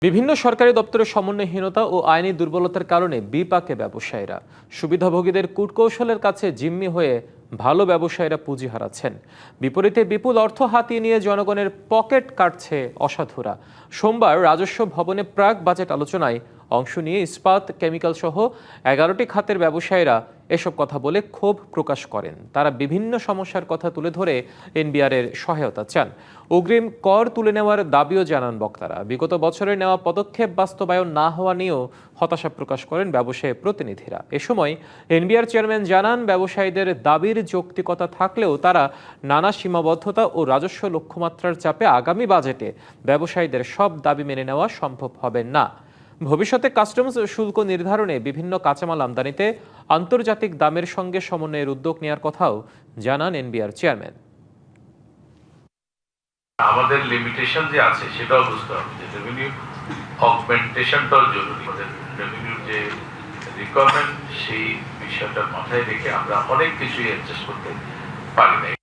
বিভিন্ন সরকারি দপ্তরের সমন্বয়হীনতা ও আইনি দুর্বলতার কারণে বিপাকে ব্যবসায়ীরা সুবিধাভোগীদের কূটকৌশলের কাছে জিম্মি হয়ে ভালো ব্যবসায়ীরা পুঁজি হারাচ্ছেন। বিপরীতে বিপুল অর্থ হাতিয়ে নিয়ে জনগণের পকেট কাটছে অসাধুরা। সোমবার রাজস্ব ভবনে প্রাক বাজেট আলোচনায় অংশ নিয়ে ইস্পাত, কেমিক্যাল সহ 11টি খাতের ব্যবসায়ীরা এসব কথা বলে ক্ষোভ প্রকাশ করেন। তারা বিভিন্ন সমস্যার কথা তুলে ধরে এনবিআরের সহায়তা চান। অগ্রিম কর তুলে নেওয়ার দাবিও জানান বক্তারা। বিগত বছরে নেওয়া পদক্ষেপ বাস্তবায়ন না হওয়া নিয়েও হতাশা প্রকাশ করেন ব্যবসায়ী প্রতিনিধিরা। এ সময় এনবিআর চেয়ারম্যান জানান, ব্যবসায়ীদের দাবির যৌক্তিকতা থাকলেও তারা নানা সীমাবদ্ধতা ও রাজস্ব লক্ষ্যমাত্রার চাপে আগামী বাজেটে ব্যবসায়ীদের সব দাবি মেনে নেওয়া সম্ভব হবে না। ভবিষ্যতে কাস্টমস শুল্ক নির্ধারণে বিভিন্ন কাঁচামাল আমদানিতে আন্তর্জাতিক দামের সঙ্গে সমন্বয়ের উদ্যোগ নেওয়ার কথাও জানান এনবিআর চেয়ারম্যান। আমাদের লিমিটেশন যে আছে সেটাও বুঝতে হবে যে রেভিনিউ অগমেন্টেশনটাও জরুরি। আমাদের রেভিনিউর যে রিকোয়ারমেন্ট সেই বিষয়টা মাথায় রেখে আমরা অনেক কিছুই অ্যাডজাস্ট করতে পারি না।